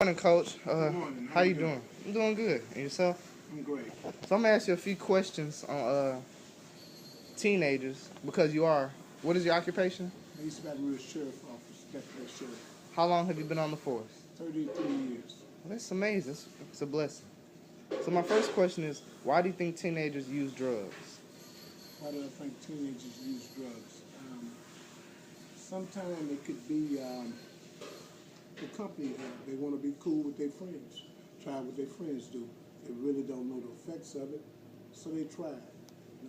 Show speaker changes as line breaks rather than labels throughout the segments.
Morning, Coach.
Good morning.
How you doing? I'm doing good. And yourself?
I'm great.
So I'm gonna ask you a few questions on teenagers because you are. What is your occupation?
I used to be a sheriff office, deputy sheriff.
How long have you been on the force?
33 years.
Well, that's amazing. It's a blessing. So my first question is, why do you think teenagers use drugs?
Why do I think teenagers use drugs? Sometimes it could be the company. They want to be cool with their friends, try what their friends do. They really don't know the effects of it, so they try it.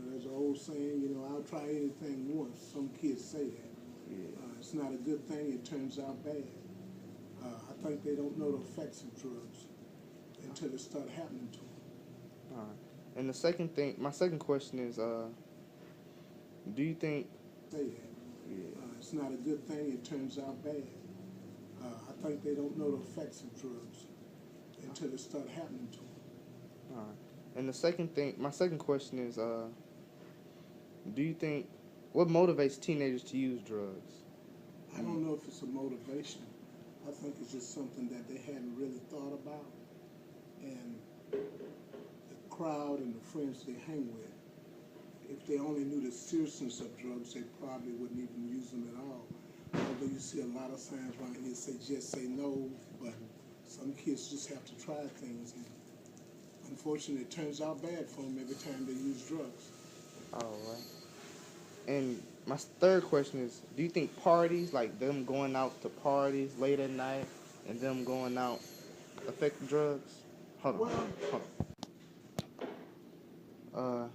There's an old saying, I'll try anything once. Some kids say that.
Yeah.
It's not a good thing. It turns out bad. I think they don't know the effects of drugs until it start happening to them.
All right. And my second question is, do you think?
Say that. It's not a good thing. It turns out bad. I think they don't know the effects of drugs until it start happening to them.
All right. And my second question is, do you think, what motivates teenagers to use drugs?
I don't know if it's a motivation. I think it's just something that they hadn't really thought about. And the crowd and the friends they hang with, if they only knew the seriousness of drugs, they probably wouldn't even use them at all. Although you see a lot of signs around here say just say no, but some kids just have to try things. And unfortunately, it turns out bad for them every time they use drugs.
All right. And my third question is, do you think parties, like them going out to parties late at night and them going out, affect drugs? Hold on.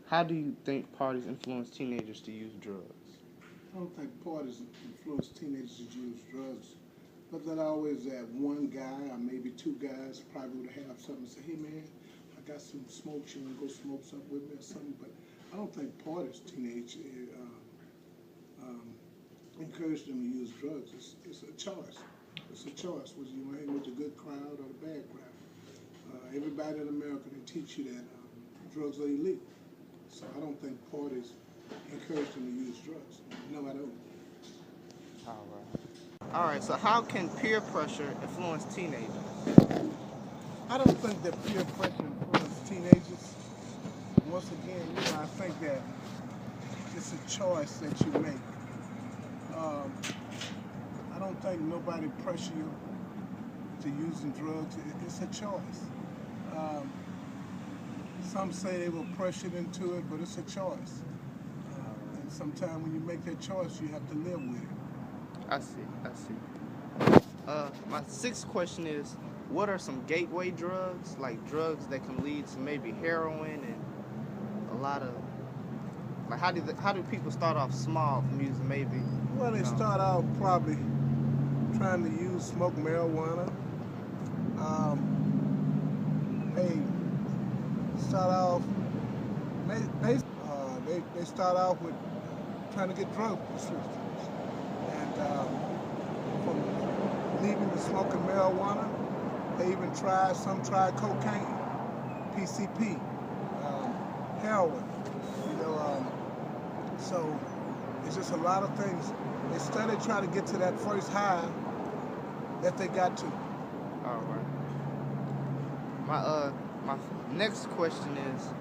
How do you think parties influence teenagers to use drugs?
I don't think parties influence teenagers to use drugs, but there's always that one guy or maybe two guys probably would have something to say, hey man, I got some smoke, you want to go smoke something with me or something, but I don't think parties encourage them to use drugs. It's a choice. It's a choice, whether you hang with the good crowd or the bad crowd. Everybody in America, they teach you that drugs are illegal. So I don't think parties encourage them to use drugs. No, I don't.
All right, so how can peer pressure influence teenagers?
I don't think that peer pressure influences teenagers. Once again, I think that it's a choice that you make. I don't think nobody pressure you to using drugs. It's a choice. Some say they were pressured into it, but it's a choice. And sometimes when you make that choice, you have to live with it.
I see. My sixth question is, what are some gateway drugs, like drugs that can lead to maybe heroin and a lot of, like how do people start off small from using maybe?
Well, they start out probably trying to smoke marijuana. They start off with trying to get drug prescriptions, and from leaving to smoking marijuana, they even some try cocaine, PCP, heroin. So it's just a lot of things. They steadily try to get to that first high that they got to.
All right. My next question is,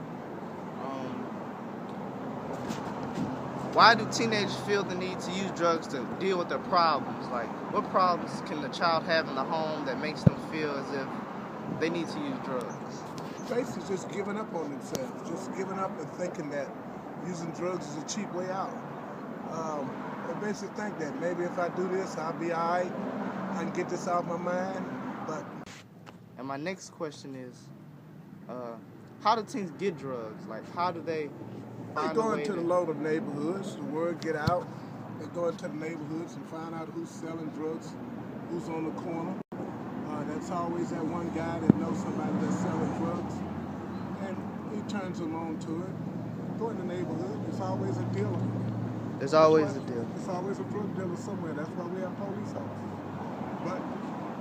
why do teenagers feel the need to use drugs to deal with their problems? Like, what problems can the child have in the home that makes them feel as if they need to use drugs?
Basically, just giving up on themselves, just giving up and thinking that using drugs is a cheap way out. They basically think that maybe if I do this, I'll be all right. I can get this out of my mind.
And my next question is, how do teens get drugs? Like, how do they find
go into the local neighborhoods, the word get out. They go into the neighborhoods and find out who's selling drugs, who's on the corner. That's always that one guy that knows somebody that's selling drugs, and he turns them on to it. Go in the neighborhood, there's always a dealer.
There's always a dealer.
There's always a drug dealer somewhere. That's why we have police officers. But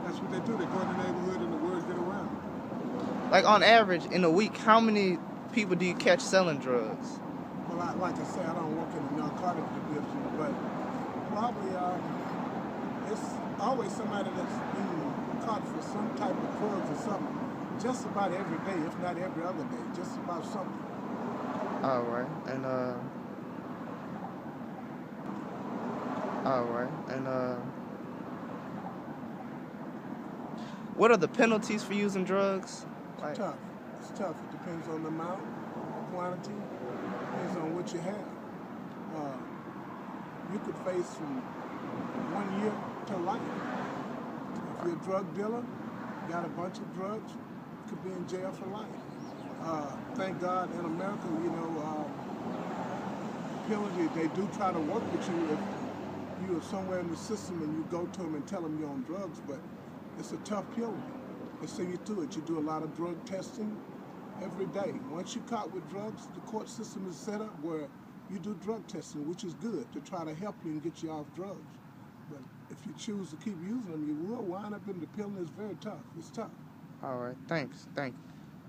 that's what they do. They go in the neighborhood and the word get around.
Like on average, in a week, how many people do you catch selling drugs?
Well, like I say, I don't work in the narcotic division, but probably it's always somebody that's drugs or something just about every day, if not every other day, just about something.
All right. And all right. And what are the penalties for using drugs? Like,
Tough. It's tough. It depends on the amount, the quantity, depends on what you have. You could face from 1 year to life. If you're a drug dealer, got a bunch of drugs, you could be in jail for life. Thank God in America, penalty, they do try to work with you if you are somewhere in the system and you go to them and tell them you're on drugs, but it's a tough penalty. They send you through it. You do a lot of drug testing every day. Once you're caught with drugs, the court system is set up where you do drug testing, which is good to try to help you and get you off drugs. But if you choose to keep using them, you will wind up in the penalty. It's very tough. It's tough.
all right. Thanks. Thank you.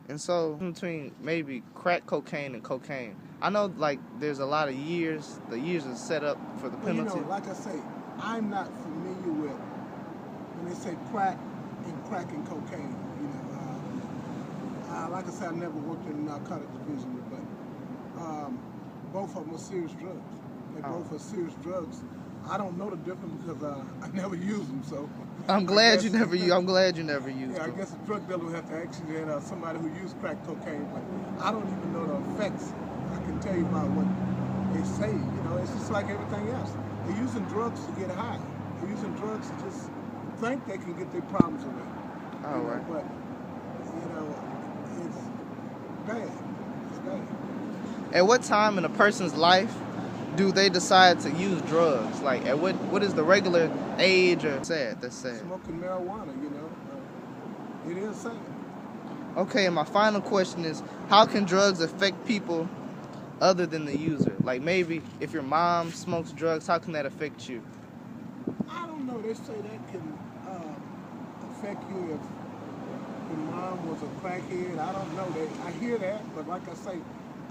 And so, between maybe crack cocaine and cocaine, I know like there's a lot of years. The years is set up for the
Well,
penalty.
like I say, I'm not familiar with when they say crack and cocaine. Like I said, I never worked in the narcotic division, but both of them are serious drugs. They both are serious drugs. I don't know the difference because I never use them. So
I'm glad you never used. I'm glad you never used
yeah, I
them.
guess a drug dealer would have to actually have somebody who used crack cocaine, but I don't even know the effects. I can tell you about what they say. It's just like everything else. They're using drugs to get high. They're using drugs to just think they can get their problems away.
All right.
But it's bad. It's bad.
At what time in a person's life do they decide to use drugs? Like, at what is the regular age or sad? That's sad.
Smoking marijuana, it is sad.
Okay, and my final question is, how can drugs affect people other than the user? Like, maybe if your mom smokes drugs, how can that affect you?
I don't know. They say that can affect you if your mom was a crackhead. I don't know. I hear that, but like I say,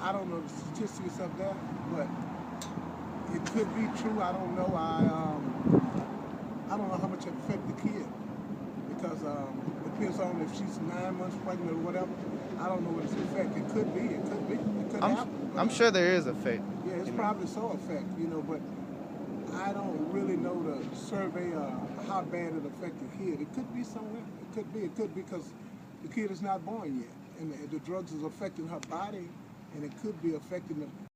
I don't know the statistics of that, but it could be true. I don't know. I don't know how much it affect the kid because it depends on if she's 9 months pregnant or whatever. I don't know what its effect. It could be. It could be. It could happen.
I'm sure there is effect.
Yeah, it's probably so effect, but I don't really know the survey how bad it affects the kid. It could be somewhere. It could be. It could be because the kid is not born yet, and the drugs is affecting her body, and it could be affecting the